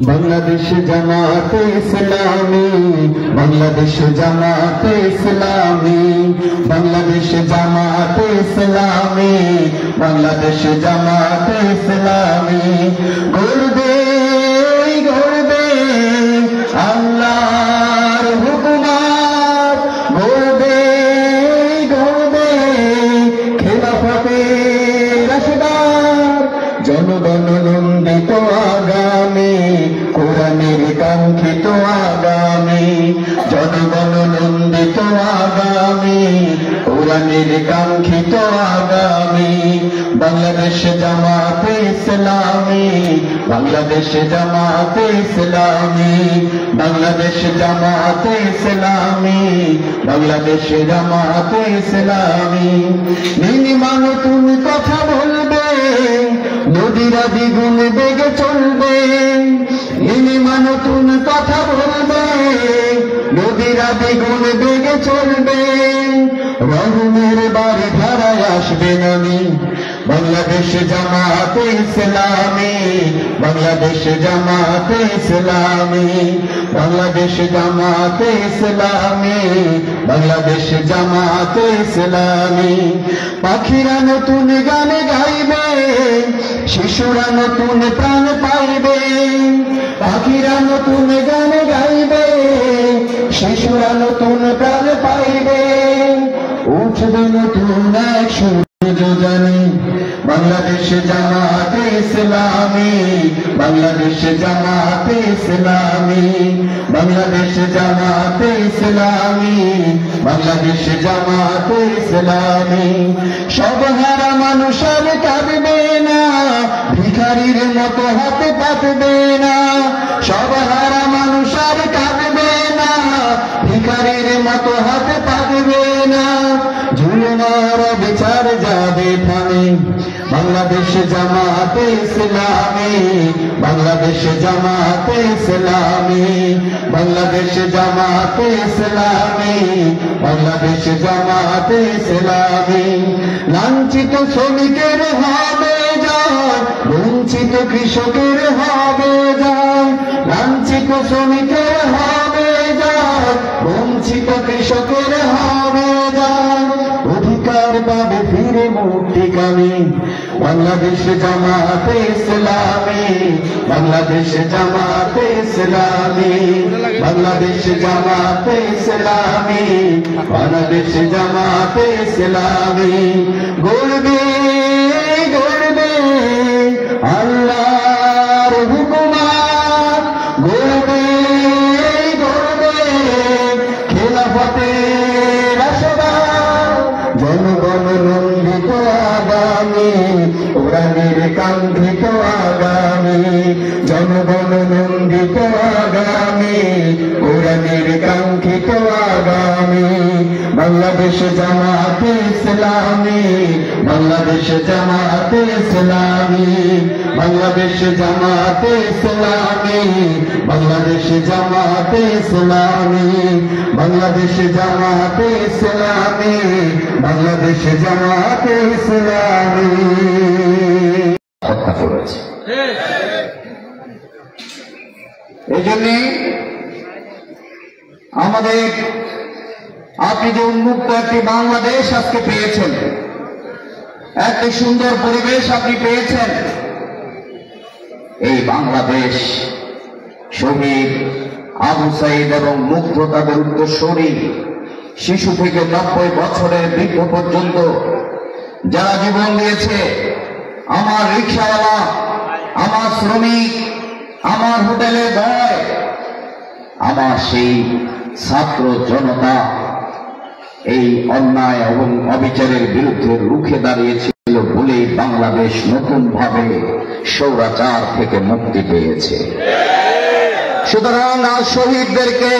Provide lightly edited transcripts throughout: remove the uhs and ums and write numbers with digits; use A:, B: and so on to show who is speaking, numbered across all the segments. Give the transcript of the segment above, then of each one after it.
A: বাংলাদেশ জামাতে ইসলামী, বাংলাদেশ জামাতে ইসলামী, বাংলাদেশ জামাতে ইসলামী, বাংলাদেশ জামাতে ইসলামী গড়বে গড়বে আল্লাহর হুকুমত, গড়বে গড়বে খেলাফতে রাশেদার, জনগণ নন্দিত আগামী, কোরআনের কাঙ্ক্ষিত আগামী, জনগণ নন্দিত আগামী, কোরআনের কাঙ্ক্ষিত আগামী। বাংলাদেশ জামাতে ইসলামী, বাংলাদেশ জামাতে ইসলামী, বাংলাদেশ জামাতে ইসলামী, বাংলাদেশ জামাতে ইসলামী। নির্মাণ তুমি কথা বলবে, নদীরা দ্বিগুণ বেগে চলবে, নির্মাণ তুমি কথা বলবে, নদীরা দ্বিগুণ বেগে চলবে, রহমের বাড়ি ধারায় আসবে নামি। বাংলাদেশ জামাতে ইসলামী, বাংলাদেশ জামাতে ইসলামী, বাংলাদেশ জামাতে ইসলামী, বাংলাদেশ জামাতে ইসলামী। পাখিরা নতুন গান গাইবে, শিশুরা নতুন প্রাণ পাইবে, পাখিরা নতুন গান গাইবে, শিশুরা নতুন প্রাণ পাইবে, উঠবে নতুন এক সূর্য জানি। বাংলাদেশ জামাতে ইসলামী, বাংলাদেশ জামাতে ইসলামী, বাংলাদেশ জামাতে ইসলামী, বাংলাদেশ জামাতে ইসলামী। সব হারা মানুষ আর কাঁদবে না, ভিখারির মতো হাতে পাতবে না, সব হারা মানুষ আর কাঁদবে না, ভিখারির মতো হাতে পাতবে না, জুলুমার বিচার যাবে থামে। বাংলাদেশ জামাতে ইসলামী, বাংলাদেশ জামাতে ইসলামী, বাংলাদেশ জামাতে ইসলামী, বাংলাদেশ জামাতে ইসলামী। লাঞ্ছিত শ্রমিকের হবে জয়, বঞ্চিত কৃষকের হবে জয়, লাঞ্ছিত শ্রমিকের হবে জয়, বঞ্চিত কৃষকের হবে জয়, অধিকার পাবে ফিরে মুক্তিকামী। বাংলাদেশ জামাতে ইসলামী, বাংলাদেশ জামাতে ইসলামী, বাংলাদেশ জামাতে ইসলামী, বাংলাদেশ জামাতে ইসলামী গড়বে গড়বে আল্লাহর হুকুমত, গড়বে গড়বে খেলাফতে রাশেদার, জনগণ নন্দিত আগামী, কোরআনের কাঙ্ক্ষিত আগামী, জনগণ নন্দিত আগামী, কোরআনের কাঙ্ক্ষিত আগামী। বাংলাদেশ জামাতে ইসলামী, বাংলাদেশ জামাতে ইসলামী, বাংলাদেশ জামাতে ইসলামী, বাংলাদেশ জামাতে ইসলামী, বাংলাদেশ জামাতে ইসলামী, বাংলাদেশ জামাতে ইসলামী হত্যা করেছে। এই জন্য আমাদের আপনি যে উন্মুক্ত একটি বাংলাদেশ আজকে পেয়েছেন, একটি সুন্দর পরিবেশ আপনি পেয়েছেন, এই বাংলাদেশ শহীদ আবু সাইদ এবং মুগ্ধতাদের উত্তরসূরি শিশু থেকে 90 বছরের বৃদ্ধ পর্যন্ত যারা জীবন দিয়েছে, আমার রিক্সাওয়ালা, আমার শ্রমিক, আমার হোটেলে বয়, আমার সেই ছাত্র জনতা এই অন্যায় এবং অবিচারের বিরুদ্ধে রুখে দাঁড়িয়েছিল বলেই বাংলাদেশ নতুন ভাবে স্বৈরাচার থেকে মুক্তি পেয়েছে। সুতরাং আজ শহীদদেরকে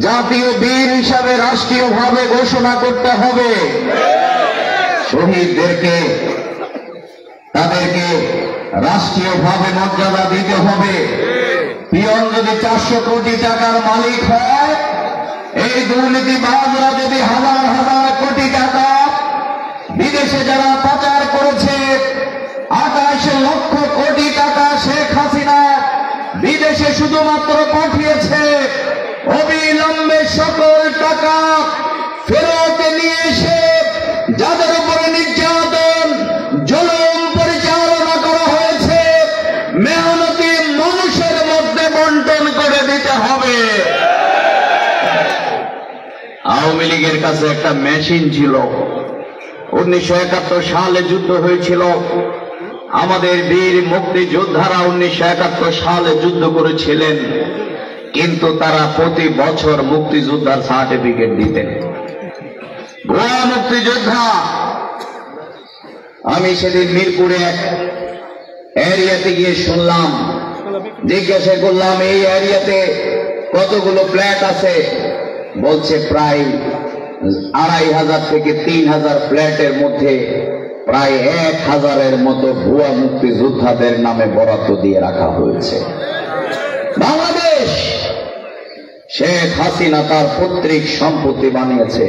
A: জাতীয় বীর হিসাবে রাষ্ট্রীয়ভাবে ঘোষণা করতে হবে। শহীদদেরকে তাদেরকে রাষ্ট্রীয়ভাবে মর্যাদা দিতে হবে। পিয়ন যদি 400 কোটি টাকার মালিক হয়, এই দুর্নীতিবাজরা যদি হাজার হাজার কোটি টাকা বিদেশে যারা পাচার করেছে শুধুমাত্র পাঠিয়েছে অবিলম্বে সকল টাকা ফেরত নিয়ে এসে যাদের উপরে নির্যাতন জুলুম পরিচালনা করা হয়েছে মেহনতি মানুষের মধ্যে বন্টন করে দিতে হবে। আওয়ামী লীগের কাছে একটা মেশিন ছিল। 1971 সালে যুদ্ধ হয়েছিল। আমাদের বীর মুক্তিযোদ্ধারা 1971 সালে যুদ্ধ করেছিলেন, কিন্তু তারা প্রতি বছর মুক্তিযোদ্ধার সার্টিফিকেট দিতেন। ভুয়া মুক্তিযোদ্ধা। আমি সেদিন মিরপুরে এক এরিয়াতে গিয়ে শুনলাম, জিজ্ঞাসা করলাম এই এরিয়াতে কতগুলো ফ্ল্যাট আছে? বলছে প্রায় 2500 থেকে 3000 ফ্ল্যাটের মধ্যে প্রায় 1000-এর মতো ভুয়া মুক্তিযোদ্ধাদের নামে বরাদ্দ দিয়ে রাখা হয়েছে। বাংলাদেশ শেখ হাসিনা তার পৈতৃক সম্পত্তি বানিয়েছে।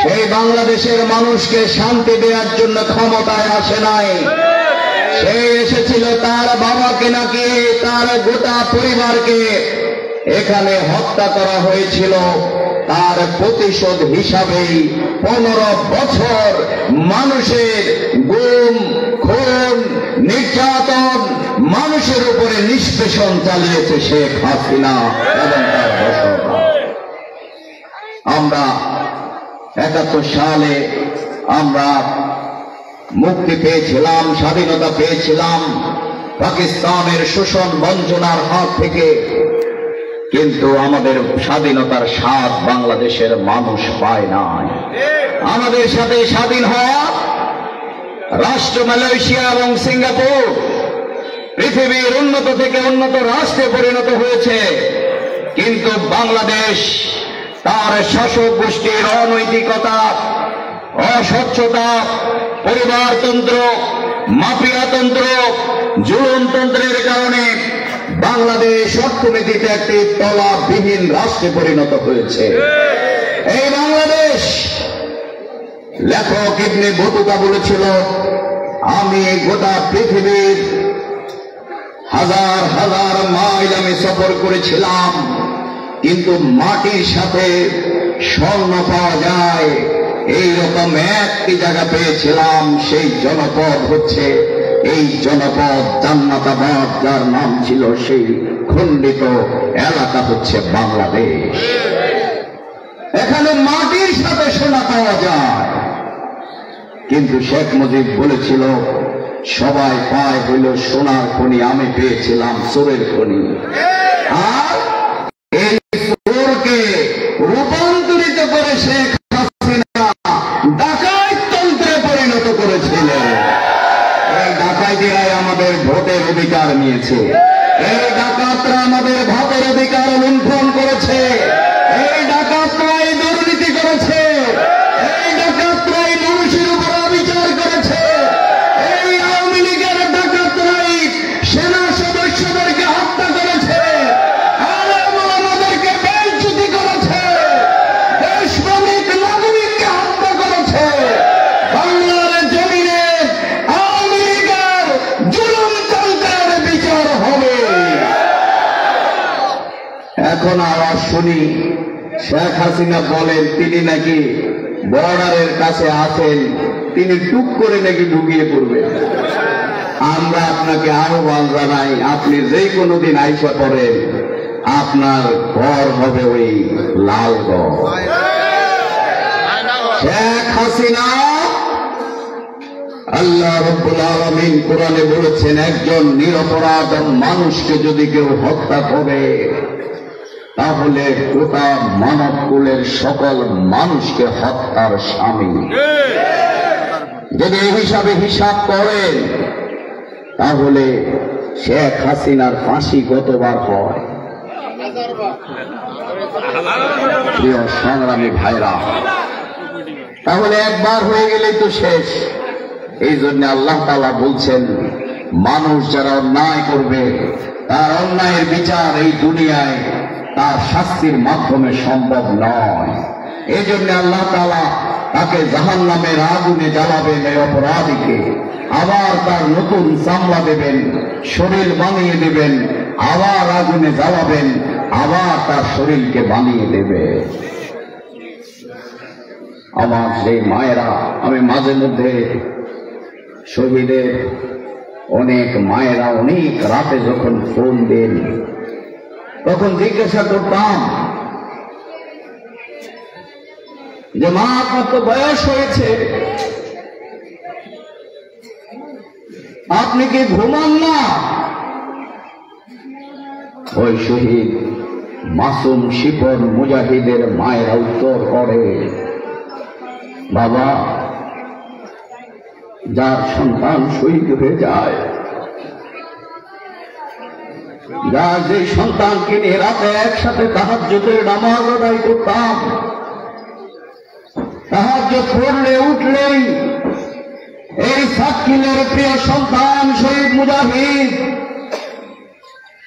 A: সেই বাংলাদেশের মানুষকে শান্তি দেওয়ার জন্য ক্ষমতায় আসে নাই। সে এসেছিল তার বাবাকে নাকি তার গোটা পরিবারকে এখানে হত্যা করা হয়েছিল। তার প্রতিশোধ হিসাবেই 15 বছর মানুষের গুম, খুন, নির্যাতন, মানুষের উপরে নিষ্পেষণ চালিয়েছে শেখ হাসিনা এবং তার দোসররা। আমরা 71 সালে আমরা মুক্তি পেয়েছিলাম, স্বাধীনতা পেয়েছিলাম পাকিস্তানের শোষণ বঞ্চনার হাত থেকে, কিন্তু আমাদের স্বাধীনতার স্বাদ বাংলাদেশের মানুষ পায় নাই। আমাদের সাথে স্বাধীন হওয়া রাষ্ট্র মালয়েশিয়া এবং সিঙ্গাপুর পৃথিবীর উন্নত থেকে উন্নত রাষ্ট্রে পরিণত হয়েছে, কিন্তু বাংলাদেশ তার শাসক গোষ্ঠীর অনৈতিকতা, অস্বচ্ছতা, পরিবারতন্ত্র, মাফিয়াতন্ত্র, জুলুমতন্ত্রের কারণে বাংলাদেশ অর্থনীতিতে একটি তলাবিহীন রাষ্ট্রে পরিণত হয়েছে। এই বাংলাদেশ, লেখক ইবনে বতুতা বলেছিল, আমি গোটা পৃথিবীর হাজার হাজার মাইল আমি সফর করেছিলাম, কিন্তু মাটির সাথে স্বর্ণ পাওয়া যায় এইরকম একটি জায়গা পেয়েছিলাম। সেই জনপদ হচ্ছে এই জনপদ জান্নাতাবাদ, যার নাম ছিল সেই খণ্ডিত এলাকা হচ্ছে বাংলাদেশ। এখানে মাটির সাথে সোনা পাওয়া যায়, কিন্তু শেখ মুজিব বলেছিল সবাই পায় হইল সোনার খনি, আমি পেয়েছিলাম চোরের খনি। আর এই চোরকে রূপান্তরিত করে শেখ হাসিনা ডাকাততন্ত্রে পরিণত করেছিলেন। এই ডাকাইতেরাই আমাদের ভোটের অধিকার নিয়েছে, এই ডাকাতরা আমাদের ভোটের অধিকার লুণ্ঠন করেছে, এই ডাকাতরাই দুর্নীতি করেছে, এই ডাকাতরাই মানুষের উপর অবিচার করেছে, এই আওয়ামী লীগের ডাকাতরাই সেনা সদস্যদেরকে হত্যা করেছে, আমাদেরকে বেইজ্জতি করেছে, দেশপ্রেমিক নাগরিককে হত্যা করেছে। বাংলার জমিনে আওয়ামী লীগের জুলুমতন্ত্রের বিচার হবে। এখন আওয়াজ শুনি শেখ হাসিনা বলেন তিনি নাকি বর্ডারের কাছে আছেন, তিনি টুক করে নাকি ঢুকিয়ে পড়বেন। আমরা আপনাকে আহ্বান জানাই, আপনি যে কোনো দিন আইসা পড়েন, আপনার ঘর হবে ওই লালগড়। শেখ হাসিনা, আল্লাহ রাব্বুল আলামিন কোরআনে বলেছেন, একজন নিরপরাধ মানুষকে যদি কেউ হত্যা করে তাহলে গোটা মানব কুলের সকল মানুষকে হত্যার শামিল। যদি এই হিসাবে হিসাব করেন তাহলে শেখ হাসিনার ফাঁসি কতবার হয়? প্রিয় সংগ্রামী ভাইরা, তাহলে একবার হয়ে গেলেই তো শেষ। এই জন্য আল্লাহ তাআলা বলছেন, মানুষ যারা অন্যায় করবে তার অন্যায়ের বিচার এই দুনিয়ায় তার শাস্তির মাধ্যমে সম্ভব নয়। এই জন্য আল্লাহ তাআলা তাকে জাহান্নামের আগুনে জ্বালাবেন এই অপরাধীকে, আবার তার নতুন চামড়া দেবেন, শরীর বানিয়ে দেবেন, আবার আগুনে জ্বালাবেন, আবার তার শরীরকে বানিয়ে দেবে। আমার সেই মায়েরা, আমি মাঝে মধ্যে শহীদের অনেক মায়েরা অনেক রাতে যখন ফোন দেন তখন জিজ্ঞাসা করতাম যে মা আপনার তো বয়স হয়েছে, আপনি কি ঘুমান না? ওই শহীদ মাসুম শিপন মুজাহিদের মায়েরা উত্তর করে, বাবা, যার সন্তান শহীদ হয়ে যায়, যার যে সন্তানকে নিয়ে রাতে একসাথে তাহাজ্জুদের নামাজ আদায় করতাম, তাহাজ্জুদ পড়লে উঠলেই এই সাতক্ষীরার প্রিয় সন্তান শহীদ মুজাহিদ,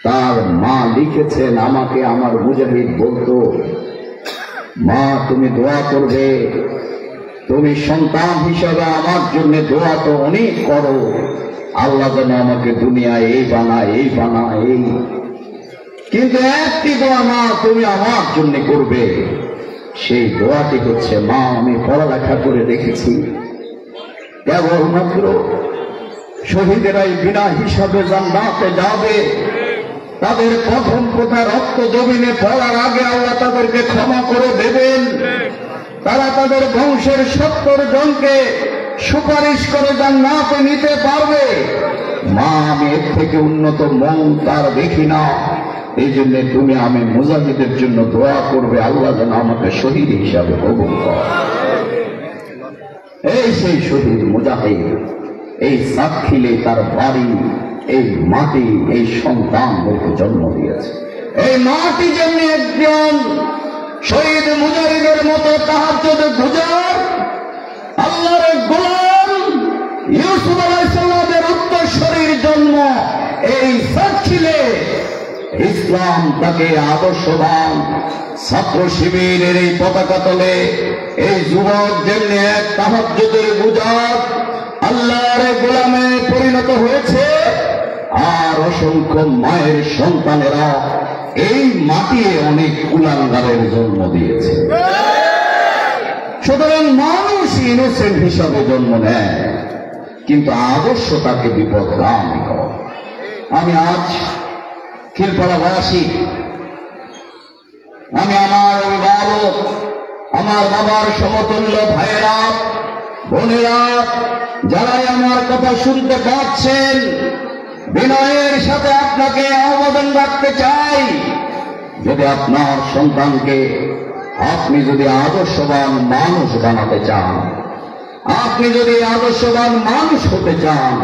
A: তার মা লিখেছেন আমাকে, আমার মুজাহিদ বলতো, মা তুমি দোয়া করবে, তুমি সন্তান হিসাবে আমার জন্য দোয়া তো অনেক করো, আল্লাহ যেন আমাকে দুনিয়ায় এই বানায়, এই বানায়, এই, কিন্তু একটি দোয়া মা তুমি আমার জন্য করবে, সেই দোয়াটি হচ্ছে, মা আমি পড়ালেখা করে দেখেছি, কেবলমাত্র শহীদেরাই বিনা হিসাবে জান্নাতে যাবে, তাদের প্রথম কোথা রক্ত জমিনে পড়ার আগে আল্লাহ তাদেরকে ক্ষমা করে দেবেন, তারা তাদের বংশের 70 জনকে সুপারিশ করে জান্নাতে নিতে পারবে। মা আমি এর থেকে উন্নত মন তার দেখি না, এই জন্য তুমি আমি মুজাহিদের জন্য দোয়া করবে, আল্লাহ যেন আমাকে শহীদ হিসাবে কবুল করে। এই সেই শহীদ মুজাহিদ, এই সাতক্ষীরে তার বাড়ি, এই মাটি এই সন্তানদেরকে জন্ম দিয়েছে। এই মাটি যেমনি একজন শহীদ মুজাহিদের মতো তাহাজ্জুদ গুজার আল্লাহর গোলাম ইউসুফ আলাইহিস সালামের উত্তরসূরির জন্ম এই সাতক্ষীরে। ইসলাম তাকে আদর্শবান ছাত্র শিবিরের এই পতাকা তলে এই যুবক যেমনি এক তাহাজ্জুদের গুজার আল্লাহর গোলামে পরিণত হয়েছে, আর অসংখ্য মায়ের সন্তানেরা এই মাটিতে অনেক কুলাঙ্গারের জন্ম দিয়েছে। সুতরাং মানুষ ইনোসেন্ট হিসাবে জন্ম নেয়, কিন্তু আদর্শ তাকে বিপদগামী করে। আমি আজ ক্ষীরপাড়াবাসী, আমি আমার অভিভাবক, আমার বাবার সমতুল্য ভাইয়েরা বোনেরা, যারাই আমার কথা শুনতে পাচ্ছেন, বিনয়ের সাথে আপনাকে আহ্বান রাখতে চাই, যদি আপনার সন্তানকে আপনি যদি আদর্শবান মানুষ বানাতে চান, আপনি যদি আদর্শবান মানুষ হতে চান,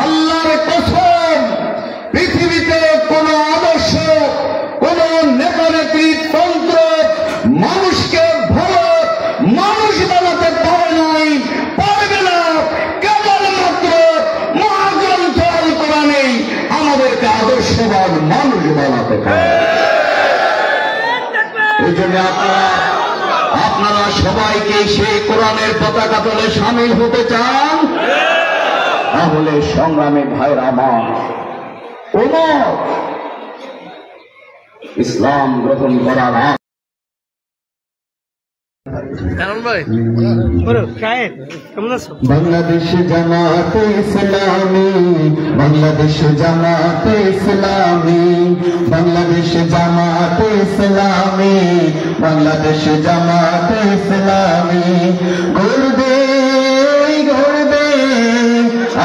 A: আল্লাহর কসম পৃথিবীতে কোন আদর্শ, কোন নেতা নেত্রী তন্ত্র মানুষকে ভালো মানুষ বানাতে পারে নাই, পারবে না। কেবলমাত্র মহাগ্রন্থ আল কোরআনেই আমাদেরকে আদর্শবান মানুষ বানাতে পারে। এই জন্য আপনারা সবাইকে সেই কোরআনের পতাকা তলে সামিল হতে চান, তাহলে সংগ্রামী ভাইরা আমার, ওমর ইসলাম গ্রহণ করার
B: বাংলাদেশ জামাতে ইসলামী, বাংলাদেশ জামাতে ইসলামী, বাংলাদেশ জামাতে ইসলামী, বাংলাদেশ জামাতে ইসলামী, গড়বে গড়বে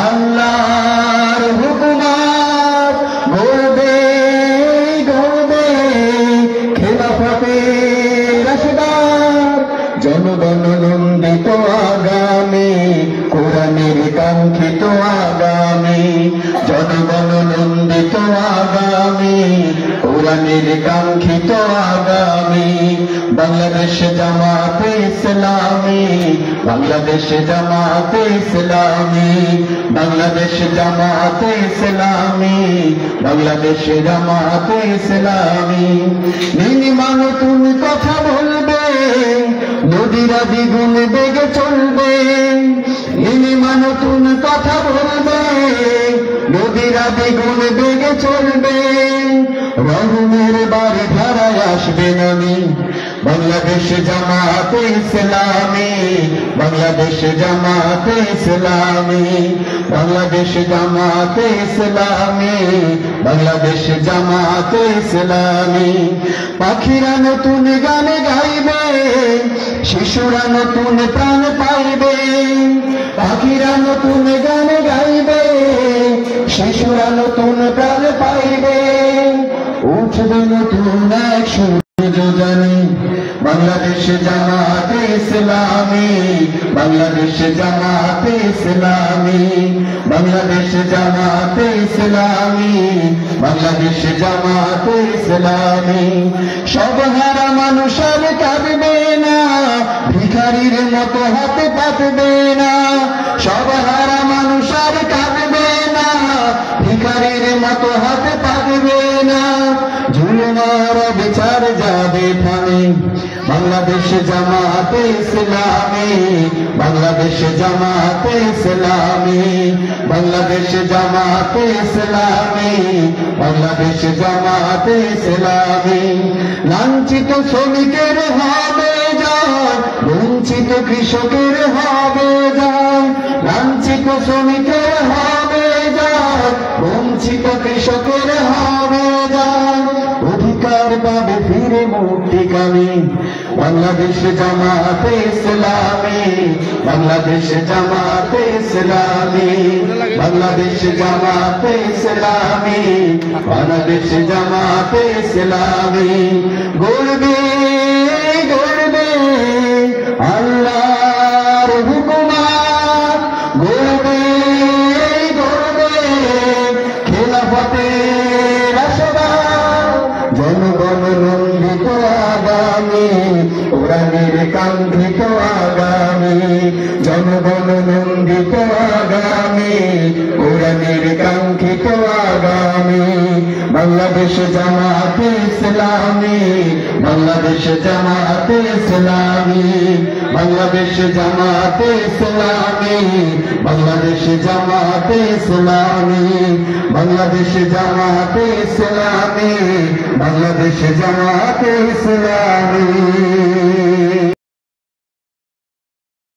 B: আল্লাহর হুকুমাত, গড়বে গড়বে খেলাফতে রাশেদার, জনগণ নন্দিত আগামী, কোরআনের কাঙ্ক্ষিত আগামী, জনগণ নন্দিত আগামী, কোরআনের কাঙ্ক্ষিত আগামী, বাংলাদেশ জামাতে ইসলামী, বাংলাদেশ জামাতে ইসলামী, বাংলাদেশ জামাতে ইসলামী, বাংলাদেশ জামাতে ইসলামী। নির্মাণ তুমি কথা বলবে, নদীরা দ্বিগুণ বেগে চলবে, নির্মাণ তুমি কথা বলবে, নদীরা গুণ বেগে চলবে, রহমের বাড়ি ধারায় আসবে নবী। বাংলাদেশ জামাতে ইসলামী, বাংলাদেশ জামাতে ইসলামী, বাংলাদেশ জামাতে ইসলামী, বাংলাদেশ জামাতে ইসলামী। পাখিরা নতুন গান গাইবে, শিশুরা নতুন প্রাণ পাইবে। পাখিরা নতুন গান গাইবে, শিশুরা নতুন প্রাণ পাইবে। উঠবে নতুন এক সূর্য জানি, বাংলাদেশ জামাতে ইসলামী, বাংলাদেশ জামাতে ইসলামী, বাংলাদেশ জামাতে ইসলামী, বাংলাদেশ জামাতে ইসলামী। সব হারা মানুষ আর কাঁদবে না, ভিখারির মতো হাতে পাতবে না। সব হারা মানুষ আর কাঁদবে না, ভিখারির মতো হাতে পাতবে না। জুলুমার বিচার যাবে থামে, বাংলাদেশ জামাতে ইসলামী, বাংলাদেশ জামাতে ইসলামী, বাংলাদেশ জামাতে ইসলামী, বাংলাদেশ জামাতে ইসলামী। লাঞ্ছিত শ্রমিকের হবে জয়, বঞ্চিত কৃষকের হবে জয়। লাঞ্ছিত শ্রমিকের হবে জয়, বঞ্চিত কৃষকের হবে জয়। অধিকার পাবে ফিরে মুক্তিকামী, বাংলাদেশ জামাতে ইসলামী, বাংলাদেশ জামাতে ইসলামী, বাংলাদেশ জামাতে ইসলামী, বাংলাদেশ জামাতে ইসলামী। গড়বে গড়বে আল্লাহর হুকুমাত, গড়বে গড়বে খেলাফতের রাশিদার। জনগণ নন্দিত আগামী, কোরআনের কাঙ্ক্ষিত আগামী। জনগণ নন্দিত আগামী, কোরআনের কাঙ্ক্ষিত আগামী। বাংলাদেশ জামাতে ইসলামী, বাংলাদেশ জামাতে ইসলামী, বাংলাদেশ জামাতে ইসলামী, বাংলাদেশ জামাতে ইসলামী, বাংলাদেশ জামাতে ইসলামী, বাংলাদেশ জামাতে ইসলামী।